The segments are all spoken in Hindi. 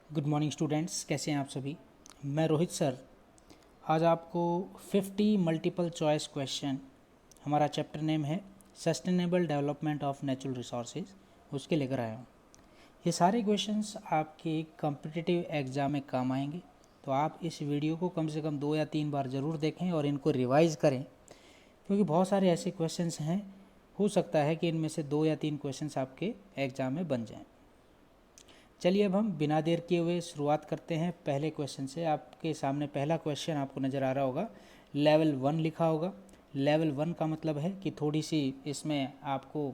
गुड मॉर्निंग स्टूडेंट्स, कैसे हैं आप सभी। मैं रोहित सर आज आपको 50 मल्टीपल चॉइस क्वेश्चन, हमारा चैप्टर नेम है sustainable development of natural resources, उसके लेकर आया हूँ। ये सारे क्वेश्चंस आपके कॉम्पिटिटिव एग्ज़ाम में काम आएंगे, तो आप इस वीडियो को कम से कम 2 या 3 बार ज़रूर देखें और इनको रिवाइज़ करें, क्योंकि बहुत सारे ऐसे क्वेश्चंस हैं, हो सकता है कि इनमें से 2 या 3 क्वेश्चंस आपके एग्ज़ाम में बन जाएँ। चलिए अब हम बिना देर किए हुए शुरुआत करते हैं पहले क्वेश्चन से। आपके सामने पहला क्वेश्चन आपको नज़र आ रहा होगा, लेवल 1 लिखा होगा। लेवल 1 का मतलब है कि थोड़ी सी इसमें आपको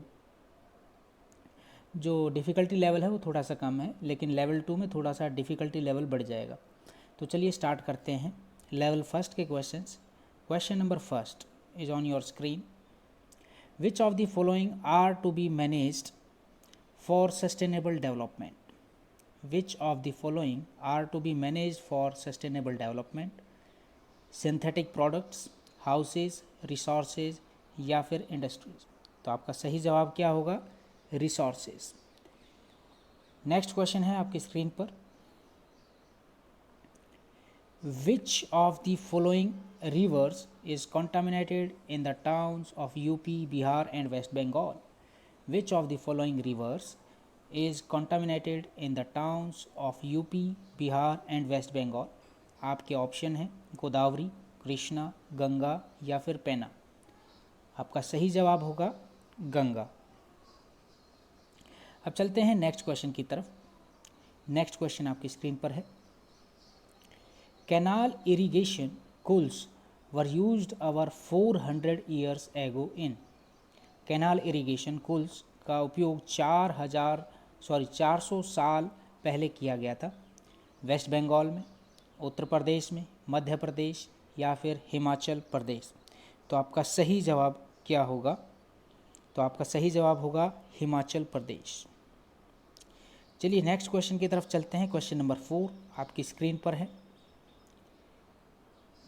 जो डिफ़िकल्टी लेवल है वो थोड़ा सा कम है, लेकिन लेवल 2 में थोड़ा सा डिफ़िकल्टी लेवल बढ़ जाएगा। तो चलिए स्टार्ट करते हैं लेवल फर्स्ट के questions. Question number first is on your screen. Which of the following are to be managed for sustainable development? Which of the following are to be managed for sustainable development? Synthetic products, houses, resources या फिर industries? तो आपका सही जवाब क्या होगा? Resources। नेक्स्ट क्वेश्चन है आपकी स्क्रीन पर। Which of the following rivers is contaminated in the towns of UP, Bihar and West Bengal? Which of the following rivers is contaminated in the towns of UP, Bihar and West Bengal? आपके ऑप्शन हैं गोदावरी, कृष्णा, गंगा या फिर पेना। आपका सही जवाब होगा गंगा। अब चलते हैं नेक्स्ट क्वेश्चन की तरफ। नेक्स्ट क्वेश्चन आपकी स्क्रीन पर है। Canal irrigation kuls were used over 400 years ago in. Canal irrigation कुल्स का उपयोग 400 साल पहले किया गया था। वेस्ट बंगाल में, उत्तर प्रदेश में, मध्य प्रदेश या फिर हिमाचल प्रदेश? तो आपका सही जवाब क्या होगा? तो आपका सही जवाब होगा हिमाचल प्रदेश। चलिए नेक्स्ट क्वेश्चन की तरफ चलते हैं। क्वेश्चन नंबर 4 आपकी स्क्रीन पर है।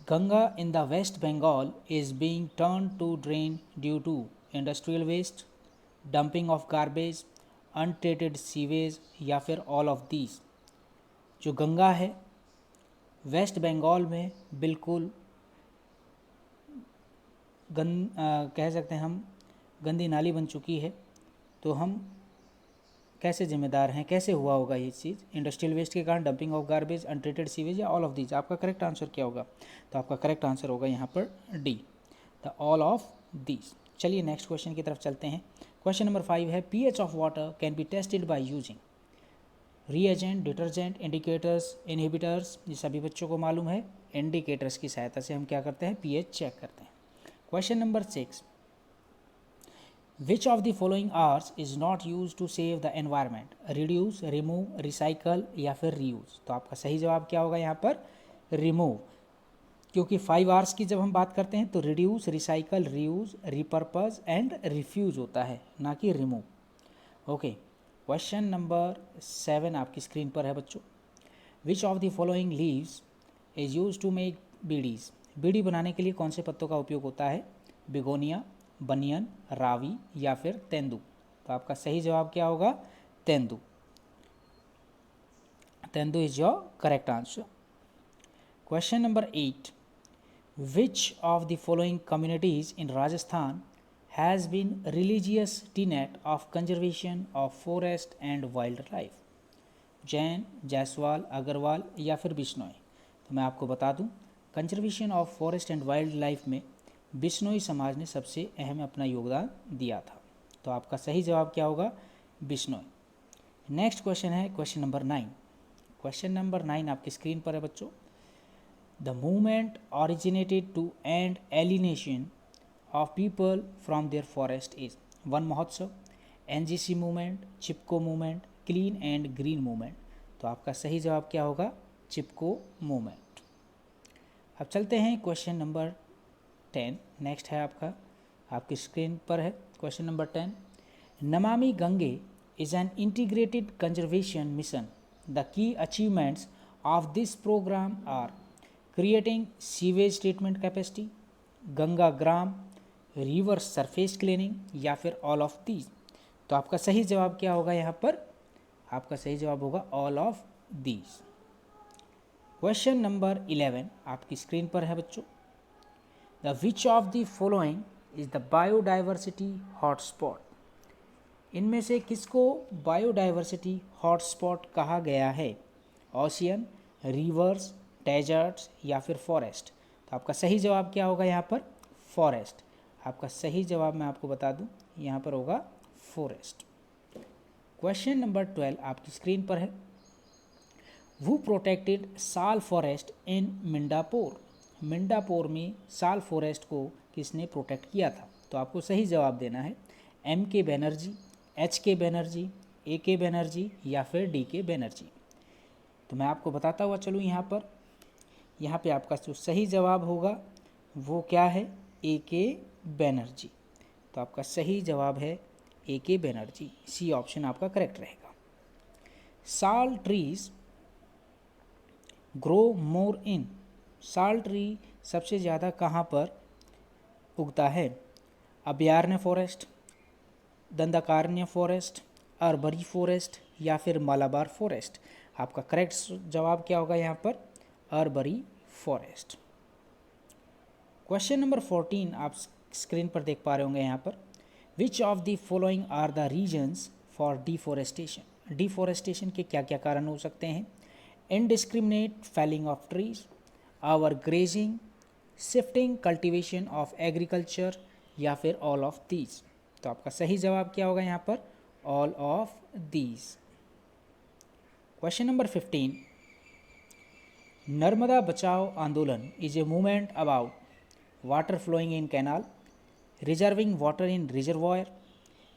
Ganga in the West Bengal is being turn to drain due to industrial waste, dumping of garbage, untreated sewage या फिर ऑल ऑफ दीज? जो गंगा है वेस्ट बंगाल में बिल्कुल कह सकते हैं हम गंदी नाली बन चुकी है, तो हम कैसे जिम्मेदार हैं, कैसे हुआ होगा ये चीज़? इंडस्ट्रियल वेस्ट के कारण, dumping of garbage, untreated sewage या ऑल ऑफ दीज? आपका करेक्ट आंसर क्या होगा? तो आपका करेक्ट आंसर होगा यहाँ पर D, the all of these. चलिए नेक्स्ट क्वेश्चन की तरफ चलते हैं। क्वेश्चन नंबर 5 है। PH of water can be tested by using reagent, detergent, indicators, inhibitors? ये सभी बच्चों को मालूम है, इंडिकेटर्स की सहायता से हम क्या करते हैं? पीएच चेक करते हैं। Question number 6, which of the following R's is not use to save the environment? Reduce, remove, recycle या फिर रीयूज? तो आपका सही जवाब क्या होगा यहाँ पर? रिमूव, क्योंकि 5 आर्स की जब हम बात करते हैं तो reduce, recycle, reuse, repurpose and refuse होता है, ना कि रिमूव। ओके, क्वेश्चन नंबर 7 आपकी स्क्रीन पर है बच्चों। Which of the following leaves is use to make bidis? बीड़ी बनाने के लिए कौन से पत्तों का उपयोग होता है? बिगोनिया, बनियन, रावी या फिर तेंदू? तो आपका सही जवाब क्या होगा? Tendu. Tendu is your correct answer. Question number 8, which of the following communities in Rajasthan has been religious tenet of conservation of forest and wildlife? Jain, Jaiswal, Agarwal या फिर बिश्नोई? तो मैं आपको बता दूं, conservation of forest and wildlife में बिश्नोई समाज ने सबसे अहम अपना योगदान दिया था। तो आपका सही जवाब क्या होगा? बिश्नोई। नेक्स्ट क्वेश्चन है क्वेश्चन नंबर 9। क्वेश्चन नंबर 9 आपकी स्क्रीन पर है बच्चों। The movement originated to end alienation of people from their forest is Van Mahotsav, NGC movement, Chipko movement, clean and green movement? तो आपका सही जवाब क्या होगा? चिपको मूवमेंट। अब चलते हैं क्वेश्चन नंबर 10। नेक्स्ट है आपका, आपकी स्क्रीन पर है question number 10। Namami Gange is an integrated conservation mission. The key achievements of this program are creating sewage treatment capacity, Ganga Gram, river surface cleaning या फिर ऑल ऑफ दीज? तो आपका सही जवाब क्या होगा यहाँ पर? आपका सही जवाब होगा all of these. Question number 11 आपकी स्क्रीन पर है बच्चों. The which of the following is the biodiversity hotspot. इनमें से किसको बायोडाइवर्सिटी हॉटस्पॉट कहा गया है? ओशियन, रिवर्स, डेजर्ट्स या फिर फॉरेस्ट. तो आपका सही जवाब क्या होगा यहाँ पर? फॉरेस्ट. आपका सही जवाब मैं आपको बता दूं, यहाँ पर होगा फॉरेस्ट. क्वेश्चन नंबर 12 आपकी स्क्रीन पर है. Who protected साल फॉरेस्ट इन मिंडापोर. मिंडापोर में साल फॉरेस्ट को किसने प्रोटेक्ट किया था? तो आपको सही जवाब देना है. एम के बैनर्जी, एच के बैनर्जी, ए के बैनर्जी या फिर डी के बैनर्जी. तो मैं आपको बताता हुआ चलूँ यहाँ पे आपका जो सही जवाब होगा वो क्या है? ए के बैनर्जी. तो आपका सही जवाब है ए के बैनर्जी. सी ऑप्शन आपका करेक्ट रहेगा. साल ट्रीज ग्रो मोर इन. साल ट्री सबसे ज़्यादा कहाँ पर उगता है? अभयारण्य फॉरेस्ट, दंडकारण्य फॉरेस्ट, अर्बरी फॉरेस्ट या फिर मालाबार फॉरेस्ट. आपका करेक्ट जवाब क्या होगा यहाँ पर? अर्बरी फॉरेस्ट. क्वेश्चन नंबर 14 आप स्क्रीन पर देख पा रहे होंगे यहाँ पर. Which of the following are the reasons for deforestation. Deforestation के क्या क्या कारण हो सकते हैं? indiscriminate felling of trees, over grazing, shifting cultivation of agriculture या फिर all of these. तो आपका सही जवाब क्या होगा यहाँ पर? all of these. Question number 15. Narmada बचाओ आंदोलन is a movement about water flowing in canal, reserving water in reservoir,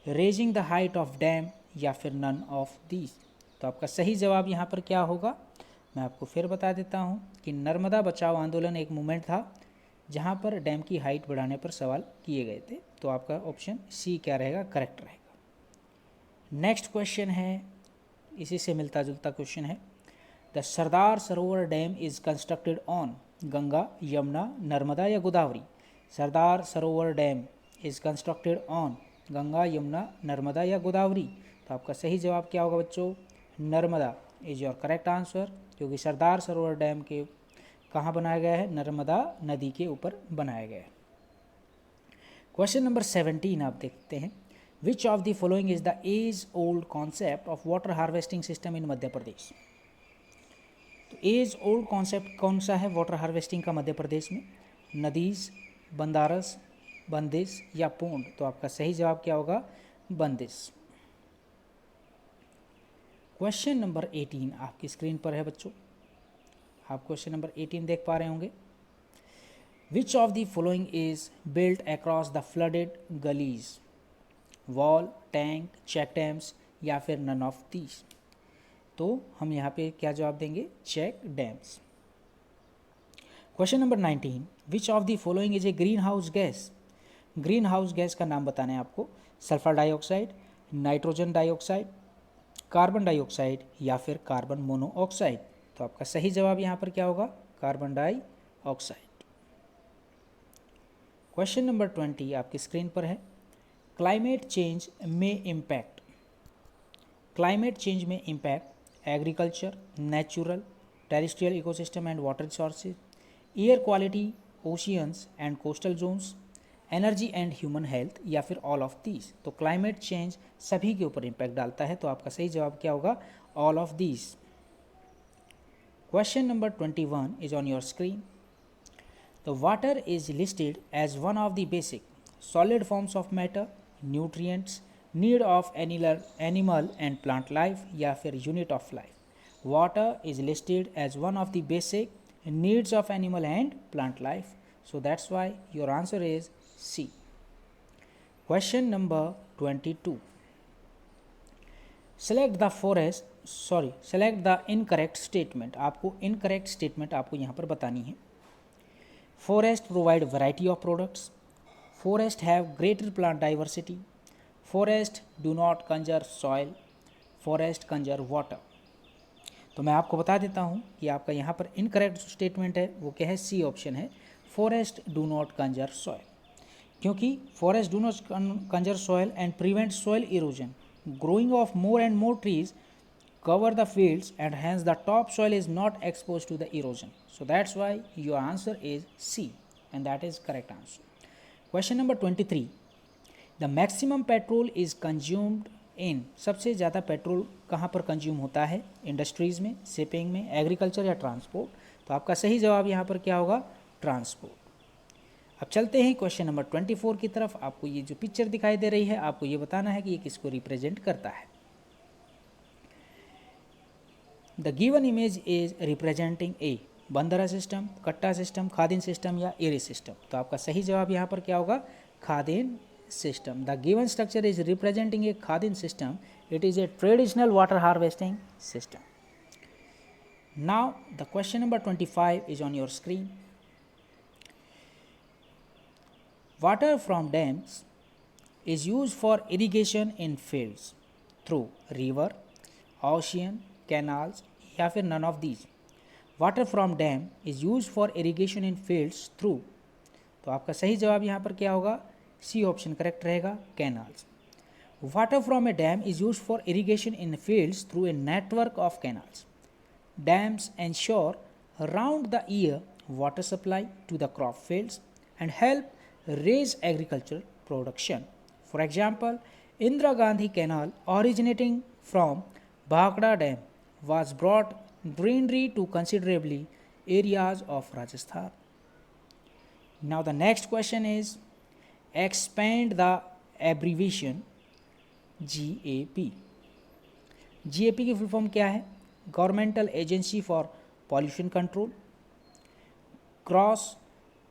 raising the height of dam या फिर none of these. तो आपका सही जवाब यहाँ पर क्या होगा? मैं आपको फिर बता देता हूँ कि नर्मदा बचाओ आंदोलन एक मूवमेंट था जहाँ पर डैम की हाइट बढ़ाने पर सवाल किए गए थे. तो आपका ऑप्शन सी क्या रहेगा? करेक्ट रहेगा. नेक्स्ट क्वेश्चन है, इसी से मिलता जुलता क्वेश्चन है. The Sardar Sarovar dam is constructed on Ganga, Yamuna, Narmada या Godavari. Sardar Sarovar dam is constructed on Ganga, Yamuna, Narmada या गोदावरी. तो आपका सही जवाब क्या होगा बच्चों? Narmada is your correct answer, क्योंकि सरदार सरोवर डैम के कहाँ बनाया गया है? नर्मदा नदी के ऊपर बनाया गया है. क्वेश्चन नंबर 17 आप देखते हैं. Which of the following is the age old concept of water harvesting system in Madhya Pradesh. तो एज ओल्ड कॉन्सेप्ट कौन सा है वाटर हार्वेस्टिंग का मध्य प्रदेश में? नदीज, बंदारस, बंदिश या पोंड. तो आपका सही जवाब क्या होगा? बंदिश. क्वेश्चन नंबर 18 आपकी स्क्रीन पर है बच्चों. आप क्वेश्चन नंबर 18 देख पा रहे होंगे. Which of the following is built across the flooded gullies. Wall, tank, check dams या फिर नन ऑफ दीज. तो हम यहाँ पे क्या जवाब देंगे? Check dams. Question number 19. Which of the following is a greenhouse gas. Greenhouse gas का नाम बताना है आपको. Sulphur dioxide, nitrogen dioxide, carbon dioxide या फिर कार्बन मोनोऑक्साइड. तो आपका सही जवाब यहाँ पर क्या होगा? Carbon dioxide. क्वेश्चन नंबर 20 आपकी स्क्रीन पर है. क्लाइमेट चेंज में इम्पैक्ट. क्लाइमेट चेंज में impact agriculture, natural, terrestrial ecosystem and water resources, air quality, oceans and coastal zones, energy and human health या फिर ऑल ऑफ दीज. तो क्लाइमेट चेंज सभी के ऊपर इम्पैक्ट डालता है. तो आपका सही जवाब क्या होगा? All of these. Question number 21 is on your screen. The water is listed as one of the basic solid forms of matter, nutrients, need of animal and plant life या फिर unit of life. Water is listed as one of the basic needs of animal and plant life. So that's why your answer is C. Question number 22. Select the incorrect statement. आपको incorrect statement आपको यहाँ पर बतानी है. Forest provide variety of products. Forest have greater plant diversity. Forest do not conserve soil. Forest conserve water. तो मैं आपको बता देता हूँ कि आपका यहाँ पर इनकरेक्ट स्टेटमेंट है वो क्या है? सी ऑप्शन है. Forest do not conserve soil, क्योंकि forest do not conserve soil and prevent soil erosion, growing of more and more trees cover the fields and hence the topsoil is not exposed to the erosion. So that's why your answer is C, and that is correct answer. Question number 23. The maximum petrol is consumed in, सबसे ज़्यादा पेट्रोल कहाँ पर कंज्यूम होता है? इंडस्ट्रीज़ में, शिपिंग में, एग्रीकल्चर या ट्रांसपोर्ट? तो आपका सही जवाब यहाँ पर क्या होगा? ट्रांसपोर्ट। अब चलते हैं क्वेश्चन नंबर 24 की तरफ। आपको ये जो पिक्चर दिखाई दे रही है, आपको ये बताना है कि ये किसको रिप्रेजेंट करता है। The given image is representing A Bandra system, कट्टा सिस्टम, खादिन सिस्टम या एरी सिस्टम। तो आपका सही जवाब यहाँ पर क्या होगा? खादिन system. The given structure is representing a Khadin system. It is a traditional water harvesting system. Now the question number 25 is on your screen. Water from dams is used for irrigation in fields through river, ocean, canals या फिर none of these. Water from dam is used for irrigation in fields through. तो आपका सही जवाब यहाँ पर क्या होगा? सी ऑप्शन करेक्ट रहेगा, canals. Water from A dam is used for irrigation in fields through a network of canals. Dams ensure round the year water supply to the crop fields and help raise agricultural production. For example, Indira Gandhi Canal originating from Bhakra Dam was brought greenery to considerably areas of Rajasthan. Now the next question is expand the abbreviation GAP. GAP की फुल फॉर्म क्या है? Governmental agency for pollution control, cross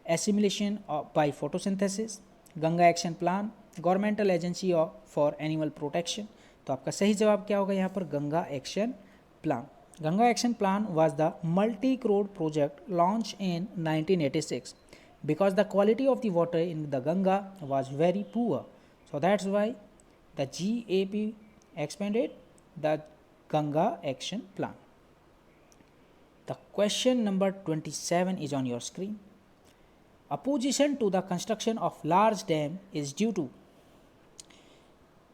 assimilation by photosynthesis, Ganga action plan, governmental agency for animal protection. तो आपका सही जवाब क्या होगा यहाँ पर? Ganga action plan. Ganga action plan was the multi-crore project launched in 1986 because the quality of the water in the Ganga was very poor. So that's why the GAP expanded the Ganga Action Plan. The question number 27 is on your screen. Opposition to the construction of large dam is due to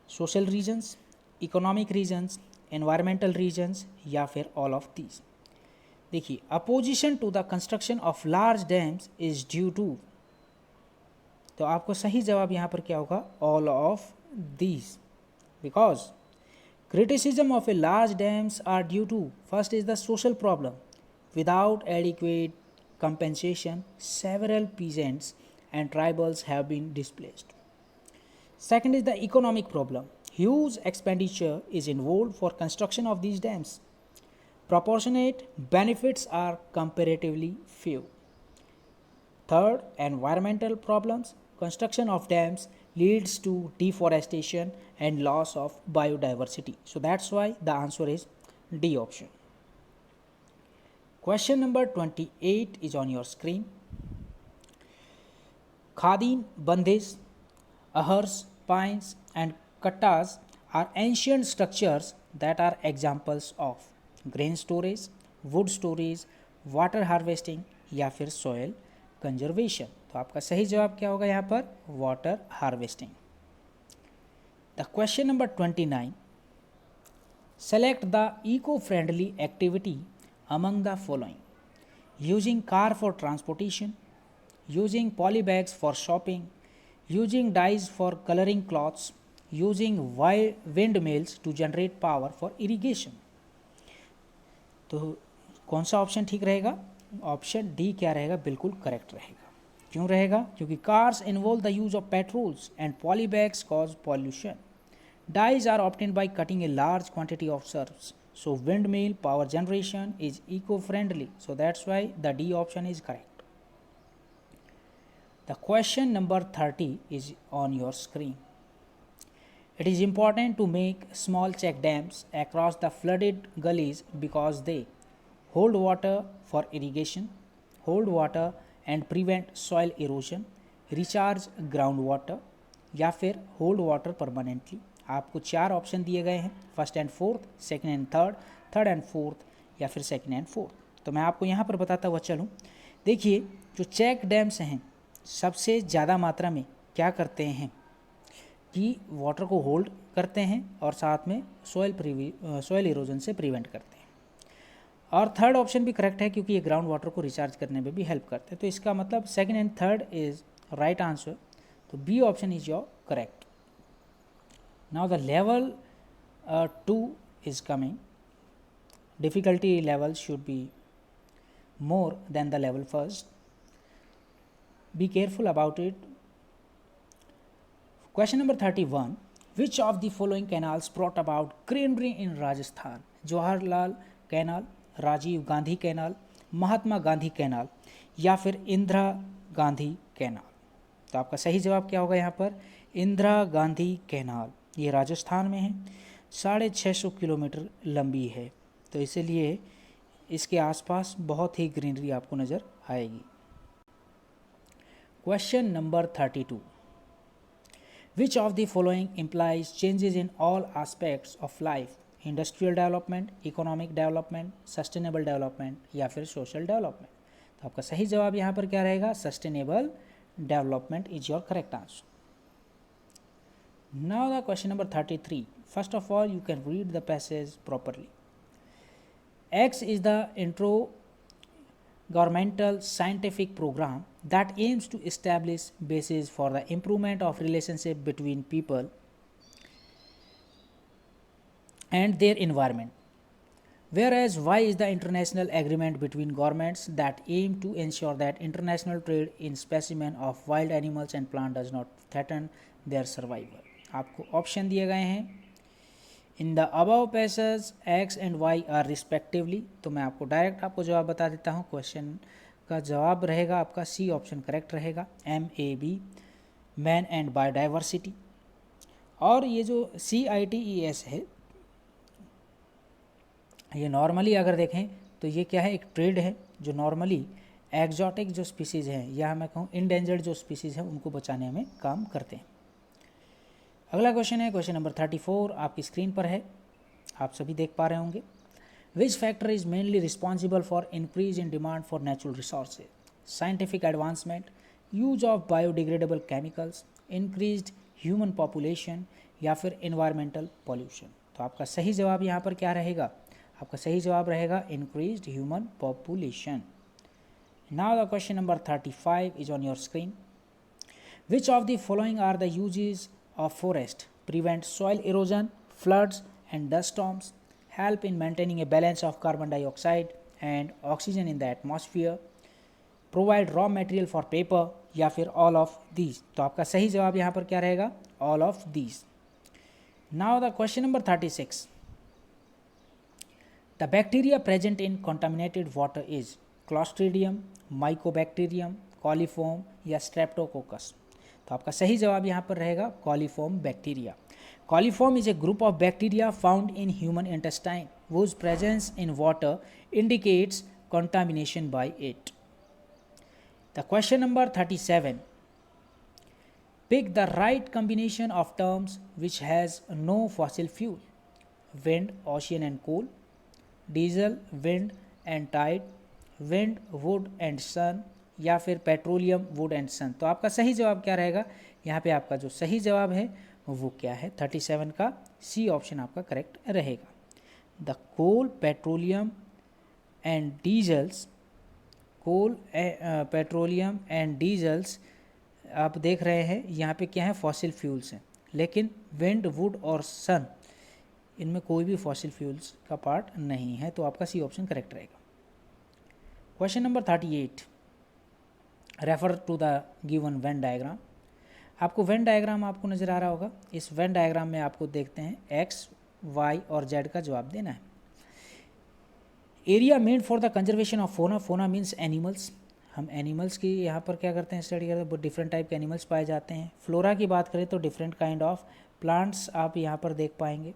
social reasons, economic reasons, environmental reasons या फिर all of these. देखिए, opposition to the construction of large dams is due to, तो आपको सही जवाब यहाँ पर क्या होगा? all of these. Because criticism of a large dams are due to, first is the social problem. Without adequate compensation, several peasants and tribals have been displaced. Second is the economic problem. Huge expenditure is involved for construction of these dams. Proportionate benefits are comparatively few. Third, environmental problems. Construction of dams leads to deforestation and loss of biodiversity. So that's why the answer is D option. Question number 28 is on your screen. Khadin, Bandhis, Ahars, pines and kattas are ancient structures that are examples of grain storage, wood storage, water harvesting या फिर soil conservation. तो आपका सही जवाब क्या होगा यहाँ पर? Water harvesting. The question number 29. Select the eco friendly activity among the following: using car for transportation, using poly bags for shopping, using dyes for coloring cloths, using windmills to generate power for irrigation. तो कौन सा ऑप्शन ठीक रहेगा? ऑप्शन डी क्या रहेगा? बिल्कुल करेक्ट रहेगा. क्यों रहेगा? क्योंकि cars involve the use of petrols and polybags cause pollution. Dyes are obtained by cutting a large quantity of serves. So windmill power generation is eco-friendly. So that's why the D option is correct. The question number 30 is on your screen. It is important to make small check dams across the flooded gullies because they hold water for irrigation, hold water and prevent soil erosion, recharge groundwater या फिर hold water permanently. आपको 4 ऑप्शन दिए गए हैं, first and fourth, second and third, third and fourth या फिर सेकंड एंड फोर्थ. तो मैं आपको यहाँ पर बताता हुआ चलूँ. देखिए, जो चेक डैम्स हैं सबसे ज़्यादा मात्रा में क्या करते हैं कि वाटर को होल्ड करते हैं और साथ में सॉइल इरोजन से प्रिवेंट करते हैं। और थर्ड ऑप्शन भी करेक्ट है क्योंकि ये ग्राउंड वाटर को रिचार्ज करने में भी हेल्प करते हैं। तो इसका मतलब second and third is right answer, तो B option is your correct. Now the level 2 is coming. Difficulty level should be more than the level first. Be careful about it. Question number 31. Which of the following canals brought about greenery in Rajasthan? Jawaharlal canal, Rajiv Gandhi canal, Mahatma Gandhi canal या फिर इंदिरा गांधी कैनाल। तो आपका सही जवाब क्या होगा यहाँ पर? इंदिरा गांधी कैनाल। ये राजस्थान में है, 650 किलोमीटर लंबी है, तो इसीलिए इसके आसपास बहुत ही ग्रीनरी आपको नज़र आएगी। Question number 32. Which of the following implies changes in all aspects of life? Industrial development, economic development, sustainable development या फिर सोशल डेवलपमेंट। तो आपका सही जवाब यहाँ पर क्या रहेगा? Sustainable development is your correct answer. Now the question number 33. First of all, you can read the passage properly. X is the intergovernmental scientific program that aims to establish basis for the improvement of relationship between people and their environment. Whereas Y is the international agreement between governments that aim to ensure that international trade in specimen of wild animals and plant does not threaten their survival. आपको ऑप्शन दिए गए हैं in the above passage X and Y are respectively. तो मैं आपको डायरेक्ट आपको जवाब बता देता हूँ। क्वेश्चन का जवाब रहेगा आपका सी ऑप्शन करेक्ट रहेगा, MAB, मैन एंड बायोडाइवर्सिटी। और ये जो CITES है, ये नॉर्मली अगर देखें तो ये क्या है? एक ट्रेड है जो नॉर्मली एक्जॉटिक जो स्पीसीज़ हैं या मैं कहूँ इंडेंजर्ड जो स्पीसीज़ हैं उनको बचाने में काम करते हैं। अगला क्वेश्चन है क्वेश्चन नंबर 34, आपकी स्क्रीन पर है, आप सभी देख पा रहे होंगे। Which factor is mainly responsible for increase in demand for natural resources? Scientific advancement, use of biodegradable chemicals, increased human population या फिर एनवायरमेंटल पॉल्यूशन। तो आपका सही जवाब यहाँ पर क्या रहेगा? आपका सही जवाब रहेगा increased human population. Now the question number 35 is on your screen. Which of the following are the uses of forest? Prevent soil erosion, floods and dust storms, help in maintaining a balance of carbon dioxide and oxygen in the atmosphere, provide raw material for paper या फिर all of these। तो आपका सही जवाब यहाँ पर क्या रहेगा? all of these। Now the question number 36. The bacteria present in contaminated water is Clostridium, Mycobacterium, Coliform या Streptococcus। तो आपका सही जवाब यहाँ पर रहेगा coliform bacteria. Coliform is a group of bacteria found in human intestine whose presence in water indicates contamination by it. The question number 37. Pick the right combination of terms which has no fossil fuel. Wind, ocean and coal, diesel, wind and tide, wind, wood and sun या फिर पेट्रोलियम, वुड एंड सन। तो आपका सही जवाब क्या रहेगा? यहाँ पे आपका जो सही जवाब है वो क्या है? 37 का सी ऑप्शन आपका करेक्ट रहेगा। The coal, petroleum and diesels, coal, petroleum and diesels आप देख रहे हैं यहाँ पे क्या है? फॉसिल फ्यूल्स हैं, लेकिन विंड, वुड और सन इनमें कोई भी फॉसिल फ्यूल्स का पार्ट नहीं है, तो आपका सी ऑप्शन करेक्ट रहेगा। Question number 38, refer to the given Venn diagram. आपको वेन डायग्राम आपको नज़र आ रहा होगा। इस वेन डायग्राम में आपको देखते हैं एक्स, वाई और जेड का जवाब देना है। Area made for the conservation of फोना, फोना मीन्स एनिमल्स। हम एनिमल्स की यहाँ पर क्या करते हैं? स्टडी करते हैं, डिफरेंट टाइप के एनिमल्स पाए जाते हैं। फ्लोरा की बात करें तो डिफरेंट काइंड ऑफ प्लांट्स आप यहाँ पर देख पाएंगे।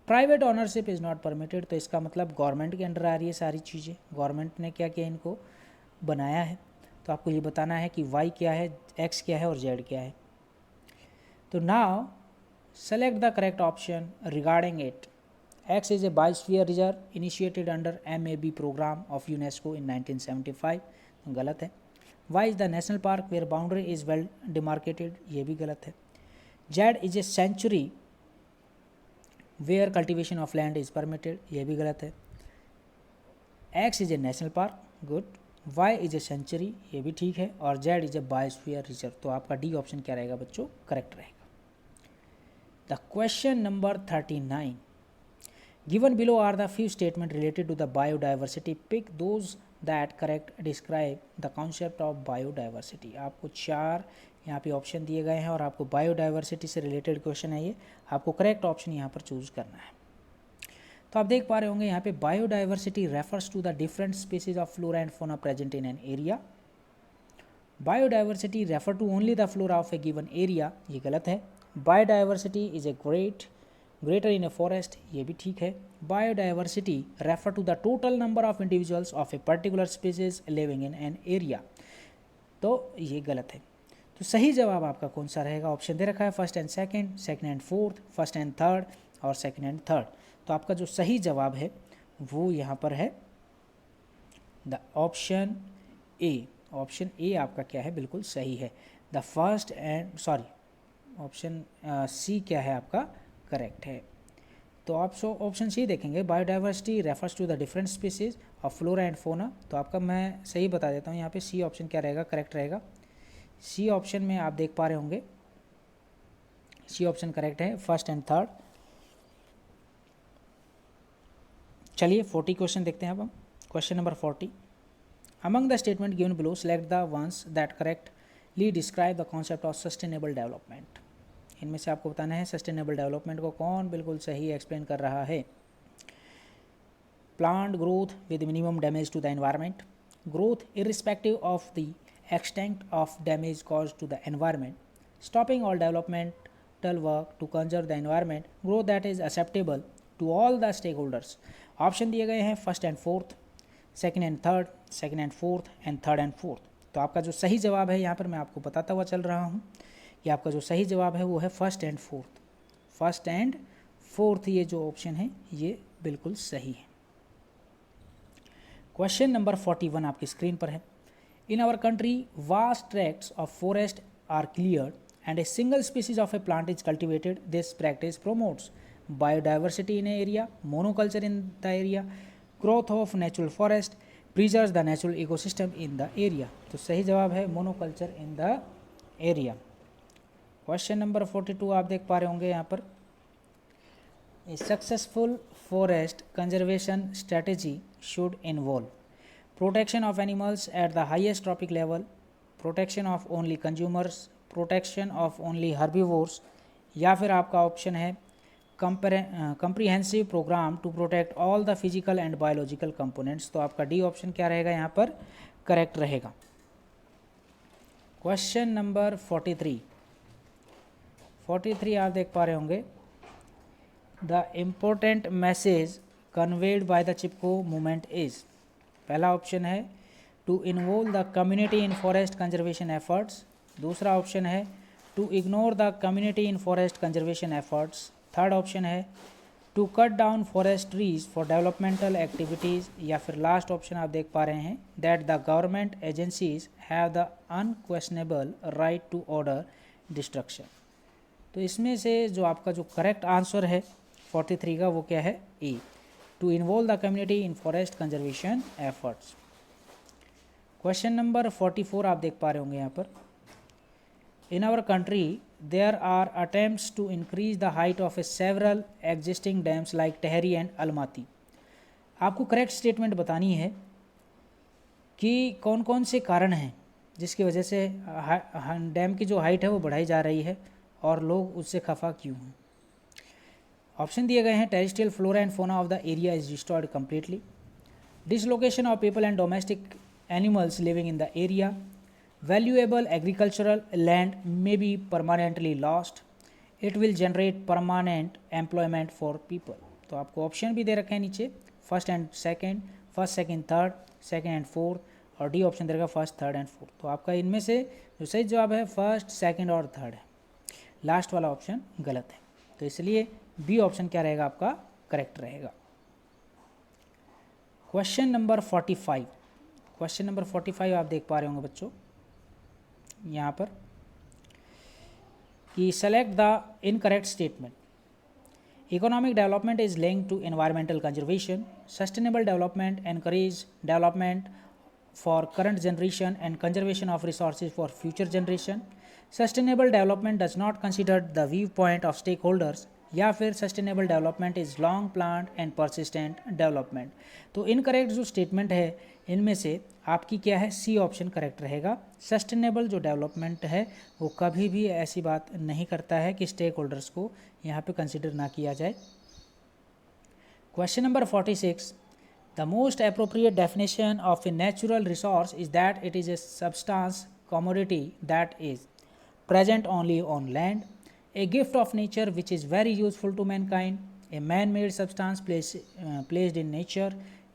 Private ownership is not permitted, तो इसका मतलब गवर्नमेंट के अंडर आ रही है सारी चीज़ें। गवर्नमेंट ने क्या किया? इनको बनाया है। तो आपको ये बताना है कि वाई क्या है, एक्स क्या है और जेड क्या है। तो now select the correct option regarding it. X is a biosphere reserve initiated under MAB programme of UNESCO in 1975, गलत है। Y is the national park where boundary is well demarcated, ये भी गलत है। Z is a sanctuary where cultivation of land is permitted, ये भी गलत है। X is a national park, good. Y is a sanctuary, ये भी ठीक है। और Z is a biosphere reserve, तो आपका डी ऑप्शन क्या रहेगा बच्चों, करेक्ट रहेगा। The question number 39, given below are the few statement related to the biodiversity, pick those that correct describe the concept of biodiversity. आपको 4 यहाँ पे ऑप्शन दिए गए हैं और आपको बायोडाइवर्सिटी से रिलेटेड क्वेश्चन है ये, आपको करेक्ट ऑप्शन यहाँ पर चूज करना है। तो आप देख पा रहे होंगे यहाँ पे biodiversity refers to the different species of flora and fauna present in an area. Biodiversity refer to only the flora of a given area, ये गलत है। Biodiversity is a greater in a forest, ये भी ठीक है। Biodiversity refer to the total number of individuals of a particular species living in an area, तो ये गलत है। तो सही जवाब आपका कौन सा रहेगा, ऑप्शन दे रखा है first and second, second and fourth, first and third और सेकंड एंड थर्ड। तो आपका जो सही जवाब है वो यहाँ पर है the option A. Option A आपका क्या है, बिल्कुल सही है। The first and option C क्या है आपका, करेक्ट है। तो आप ऑप्शन सी देखेंगे, biodiversity refers to the different species of flora and fauna, तो आपका मैं सही बता देता हूँ यहाँ पे सी ऑप्शन क्या रहेगा, करेक्ट रहेगा। सी ऑप्शन में आप देख पा रहे होंगे सी ऑप्शन करेक्ट है, फर्स्ट एंड थर्ड। चलिए 40 क्वेश्चन देखते हैं अब हम। Question number 40, among the statement given below select the ones that correctly describe the concept of sustainable development. इनमें से आपको बताना है सस्टेनेबल डेवलपमेंट को कौन बिल्कुल सही एक्सप्लेन कर रहा है। Plant growth with minimum damage to the environment, growth irrespective of the extent of damage caused to the environment, stopping all developmental work to conserve the environment, growth that is acceptable to all the stakeholders। Option दिए गए हैं first and fourth, second and third, second and fourth and third and fourth. तो आपका जो सही जवाब है यहाँ पर मैं आपको बताता हुआ चल रहा हूँ, ये आपका जो सही जवाब है वो है first and fourth. First and fourth ये जो ऑप्शन है ये बिल्कुल सही है। क्वेश्चन नंबर 41 आपकी स्क्रीन पर है। In our country, vast tracts of forest are cleared and a single species of a plant is cultivated. This practice promotes biodiversity in an area, monoculture in the area, growth of natural forest, preserves the natural ecosystem in the area। तो सही जवाब है monoculture in the area। Question number 42 आप देख पा रहे होंगे यहाँ पर, A successful forest conservation strategy should involve protection of animals at the highest trophic level, protection of only consumers, protection of only herbivores, या फिर आपका ऑप्शन है comprehensive program to protect all the physical and biological components। तो आपका डी ऑप्शन क्या रहेगा यहाँ पर, करेक्ट रहेगा। क्वेश्चन नंबर 43 आप देख पा रहे होंगे, the important message conveyed by the Chipko movement is. पहला ऑप्शन है to involve the community in forest conservation efforts, दूसरा ऑप्शन है to ignore the community in forest conservation efforts, third option है to cut down forest trees for developmental activities, या फिर लास्ट ऑप्शन आप देख पा रहे हैं that the government agencies have the unquestionable right to order destruction. तो इसमें से जो आपका जो करेक्ट आंसर है 43 का वो क्या है, A, to involve the community in forest conservation efforts. Question number 44 आप देख पा रहे होंगे यहाँ पर, in our country there are attempts to increase the height of a several existing dams like Tehri and Almatti. आपको करेक्ट स्टेटमेंट बतानी है कि कौन कौन से कारण हैं जिसकी वजह से डैम की जो हाइट है वो बढ़ाई जा रही है और लोग उससे खफा क्यों हैं। ऑप्शन दिए गए हैं, टेरेस्ट्रियल फ्लोरा एंड फोना of the area is destroyed completely, dislocation of people and domestic animals living in the area, valuable agricultural land may be permanently lost, it will generate permanent employment for people. तो आपको ऑप्शन भी दे रखे हैं नीचे, first and second, first second third, second and fourth, और डी ऑप्शन दे रखा फर्स्ट थर्ड एंड फोर्थ। तो आपका इनमें से जो सही जवाब है फर्स्ट सेकेंड और थर्ड है, लास्ट वाला ऑप्शन गलत है। तो इसलिए बी ऑप्शन क्या रहेगा आपका, करेक्ट रहेगा। क्वेश्चन नंबर 45, क्वेश्चन नंबर 45 आप देख पा रहे होंगे बच्चों यहाँ पर कि select the incorrect statement. Economic development is linked to environmental conservation. Sustainable development encourages development for current generation and conservation of resources for future generation. Sustainable development does not consider the viewpoint of stakeholders, या फिर sustainable development is long planned and persistent development. तो इनकरेक्ट जो स्टेटमेंट है इनमें से आपकी क्या है, सी ऑप्शन करेक्ट रहेगा। सस्टेनेबल जो डेवलपमेंट है वो कभी भी ऐसी बात नहीं करता है कि स्टेक होल्डर्स को यहाँ पे कंसिडर ना किया जाए। Question number 46, the most appropriate definition of a natural resource is that it is a substance commodity that is present only on land, a gift of nature which is very useful to mankind, a man-made substance placed in nature,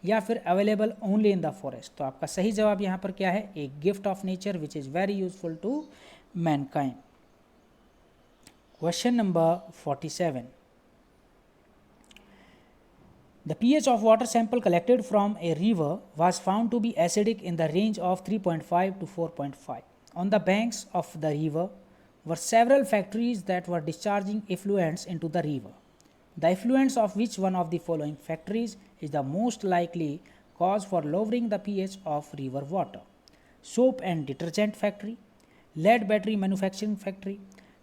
या फिर available only in the forest। तो आपका सही जवाब यहाँ पर क्या है, a gift of nature which is very useful to mankind। Question number 47, the pH of water sample collected from a river was found to be acidic in the range of 3.5 to 4.5. On the banks of the river were several factories that were discharging effluents into the river. The effluents of which one of the following factories is the most likely cause for lowering the pH of river water? Soap and detergent factory, lead battery manufacturing factory,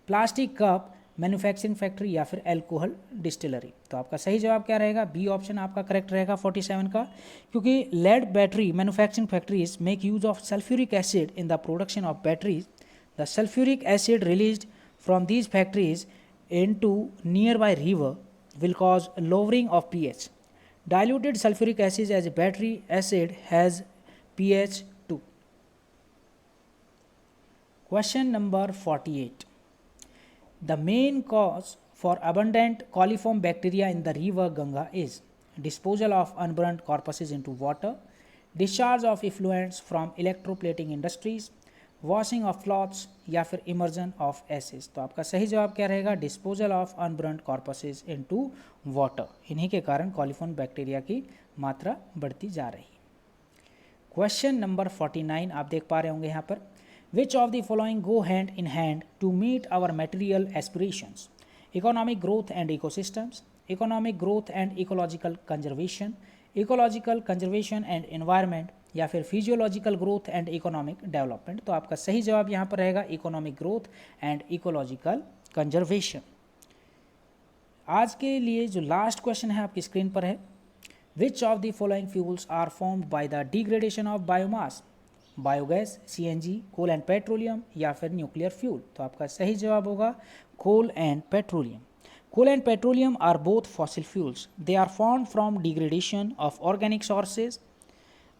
plastic cup manufacturing factory, या फिर एल्कोहल डिस्टिलरी। तो आपका सही जवाब क्या रहेगा, बी ऑप्शन आपका करेक्ट रहेगा 47 का, क्योंकि lead battery manufacturing factories make use of sulphuric acid in the production of batteries. The sulphuric acid released from these factories into nearby river will cause lowering of pH. Diluted sulfuric acid as a battery acid has pH 2. Question number 48. The main cause for abundant coliform bacteria in the river Ganga is disposal of unburnt corpuscles into water, discharge of effluents from electroplating industries, washing of cloths, या फिर immersion of acids। तो आपका सही जवाब क्या रहेगा, disposal of unburnt corpuscles into water। इन्हीं के कारण कॉलीफॉर्म बैक्टीरिया की मात्रा बढ़ती जा रही है। क्वेश्चन नंबर 49 आप देख पा रहे होंगे यहाँ पर, Which of the following go hand in hand to meet our material aspirations? Economic growth and ecosystems, economic growth and ecological conservation, ecological conservation and environment, या फिर physiological growth and economic development. तो आपका सही जवाब यहाँ पर रहेगा economic growth and ecological conservation. आज के लिए जो लास्ट क्वेश्चन है आपकी स्क्रीन पर है, Which of the following fuels are formed by the degradation of biomass? Biogas, CNG, coal and petroleum, या फिर न्यूक्लियर फ्यूल। तो आपका सही जवाब होगा coal and petroleum. Coal and petroleum are both fossil fuels. They are formed from degradation of organic sources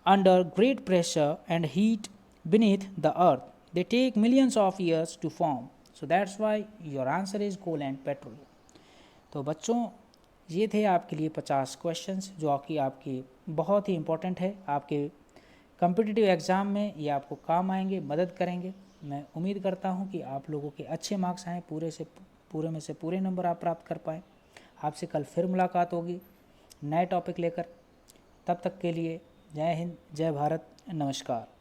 under great pressure and heat beneath the earth. They take millions of years to form. So that's why your answer is coal and petroleum. तो बच्चों ये थे आपके लिए 50 क्वेश्चंस जो कि आपके बहुत ही इंपॉर्टेंट है, आपके कॉम्पिटिटिव एग्ज़ाम में ये आपको काम आएंगे, मदद करेंगे। मैं उम्मीद करता हूँ कि आप लोगों के अच्छे मार्क्स आएँ, पूरे में से पूरे नंबर आप प्राप्त कर पाएँ। आपसे कल फिर मुलाकात होगी नए टॉपिक लेकर। तब तक के लिए जय हिंद, जय भारत, नमस्कार।